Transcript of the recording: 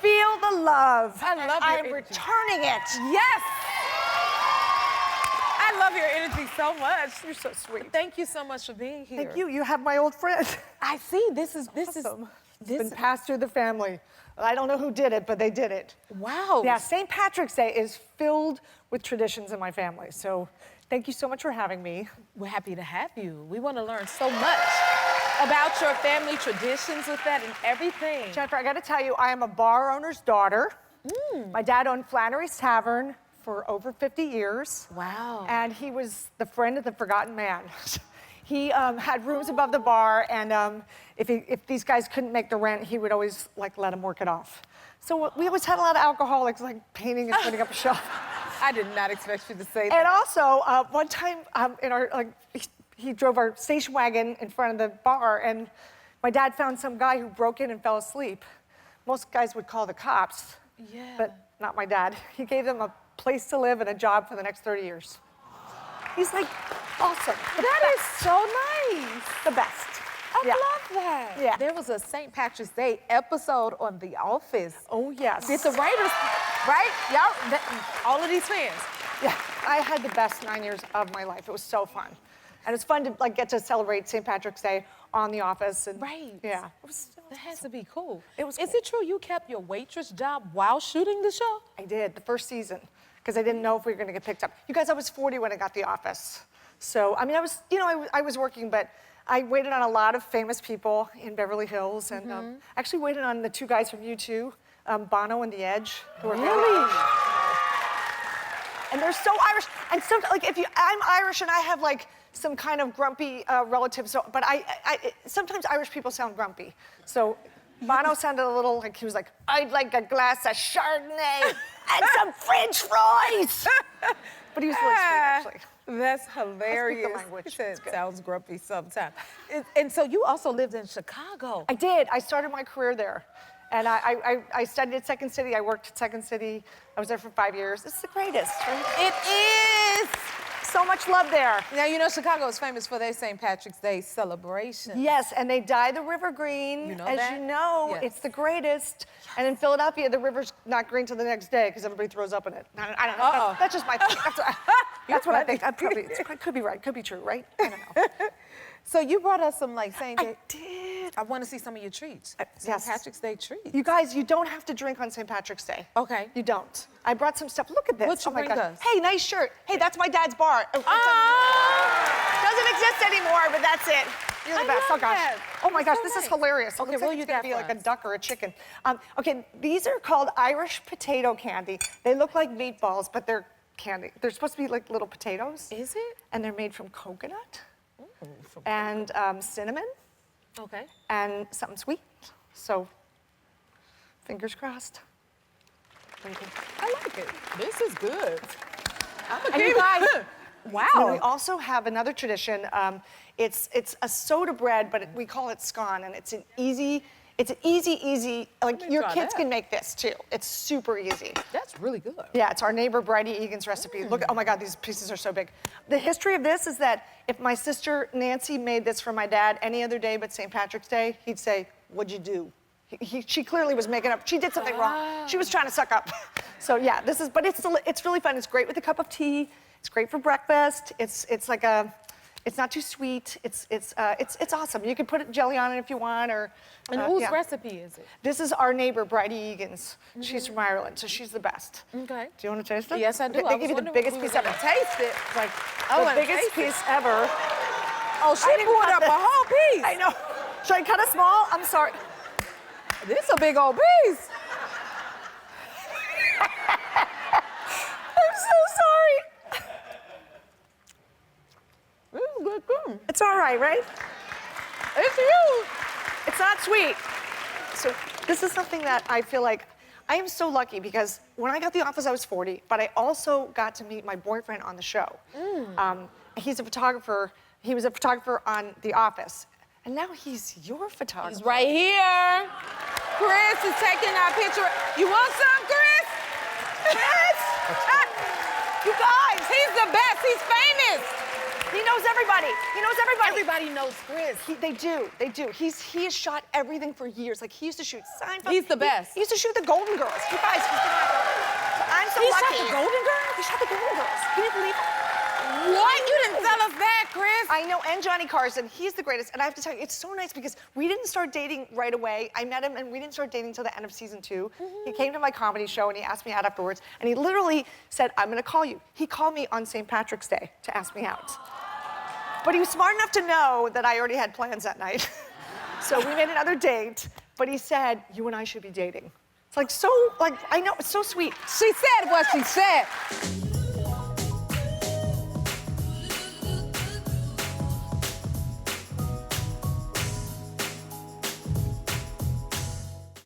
feel the love. I love your I'm energy. returning it. Yes! I love your energy so much. You're so sweet. Thank you so much for being here. Thank you. You have my old friend. I see. This is Awesome. It's been passed through the family. I don't know who did it, but they did it. Wow. Yeah, St. Patrick's Day is filled with traditions in my family. So thank you so much for having me. We're happy to have you. We want to learn so much about your family traditions with that and everything. Jennifer, I got to tell you, I am a bar owner's daughter. My dad owned Flannery's Tavern for over 50 years. Wow. And he was the friend of the forgotten man. He had rooms above the bar, and if these guys couldn't make the rent, he would always like let them work it off. So we always had a lot of alcoholics like painting and putting up a shelf. I did not expect you to say that. And also, one time in our he drove our station wagon in front of the bar, and my dad found some guy who broke in and fell asleep. Most guys would call the cops, but not my dad. He gave them a place to live and a job for the next 30 years. He's like awesome. That is so nice. The best. I love that. Yeah. There was a St. Patrick's Day episode on The Office. Oh, yes. Did the writers, right? Y'all, all of these fans. Yeah, I had the best 9 years of my life. It was so fun. And it's fun to like get to celebrate St. Patrick's Day on The Office. And, Right. Yeah. That has to be cool. It was Is cool. it true you kept your waitress job while shooting the show? I did, the first season, because I didn't know if we were going to get picked up. You guys, I was 40 when I got The Office. So, I mean, I was working, but I waited on a lot of famous people in Beverly Hills, and actually waited on the two guys from U2, Bono and The Edge, who were Really? And they're so Irish. And so, like, I'm Irish and I have like some kind of grumpy relative, so, but sometimes Irish people sound grumpy. So Bono sounded a little like, he was like, I'd like a glass of Chardonnay and some French fries. But he was really sweet, actually. That's hilarious. the language. He said, It's good. sounds grumpy sometimes. And so you also lived in Chicago. I did. I started my career there. And I studied at Second City. I worked at Second City. I was there for 5 years. It's the greatest, right? It is. So much love there. Now, you know Chicago is famous for their St. Patrick's Day celebration. Yes, and they dye the river green. You know As that? you know, Yes. it's the greatest. And in Philadelphia, the river's not green till the next day because everybody throws up in it. I don't know. Uh-oh. That's just my thing. That's what I think. It could be right. Could be true, right? I don't know. So you brought us some like St. I did. I want to see some of your treats. St. Yes. Patrick's Day treats. You guys, you don't have to drink on St. Patrick's Day. Okay. You don't. I brought some stuff. Look at this. What'd you oh my bring God. us? Hey, nice shirt. Hey, that's my dad's bar. It doesn't exist anymore, but that's it. You're the I best. love Oh gosh. that. Oh my gosh, So this is nice. hilarious. It Okay, looks what like you it's gonna got be for like a us? duck or a chicken. Okay, these are called Irish potato candy. They look like meatballs, but they're candy. They're supposed to be like little potatoes. Is it? And they're made from coconut and cinnamon Okay. and something sweet. So, fingers crossed. What do you think? I like it. This is good. I'm a And you guys, wow. and we also have another tradition. It's a soda bread, but we call it scone, and it's an easy, like Let me your try kids that. can make this too. It's super easy. That's really good. Yeah, it's our neighbor Bridie Egan's recipe. Look, oh my God, these pieces are so big. The history of this is that if my sister Nancy made this for my dad any other day but St. Patrick's Day, he'd say, "What'd you do?" She clearly was making up. She did something wrong. She was trying to suck up. So yeah, but it's really fun. It's great with a cup of tea. It's great for breakfast. It's like it's not too sweet. It's awesome. You can put jelly on it if you want, or. And whose yeah. recipe is it? This is our neighbor Bridie Egan's. She's from Ireland, so she's the best. Okay. Do you want to taste it? Yes, I do. Okay, I they was give you the wondering biggest if we piece were ever. gonna taste it. It's like I the wanna biggest taste it. piece ever. Oh, she I didn't poured cut up a this. whole piece. I know. Should I cut it small? I'm sorry. This a big old piece. I'm so sorry. This is good too. It's all right, right? It's you. It's not sweet. So this is something that I feel like I am so lucky because when I got The Office, I was 40, but I also got to meet my boyfriend on the show. He's a photographer. He was a photographer on The Office, and now he's your photographer. He's right here. Chris is taking our picture. You want some, Chris? Yes! You guys! He's the best. He's famous. He knows everybody. He knows everybody. Everybody knows Chris. They do. He has shot everything for years. Like, he used to shoot Seinfeld. He's the best. He used to shoot the Golden Girls. You guys, so I'm so He lucky. shot the Golden Girls? He shot the Golden Girls. Can you believe it? What? You didn't tell us that, Chris. I know, and Johnny Carson. He's the greatest. And I have to tell you, it's so nice because we didn't start dating right away. I met him, and we didn't start dating until the end of season 2. He came to my comedy show, and he asked me out afterwards. And he literally said, I'm going to call you. He called me on St. Patrick's Day to ask me out. But he was smart enough to know that I already had plans that night. So we made another date, but he said, you and I should be dating. It's like, I know, it's so sweet. She said what she said.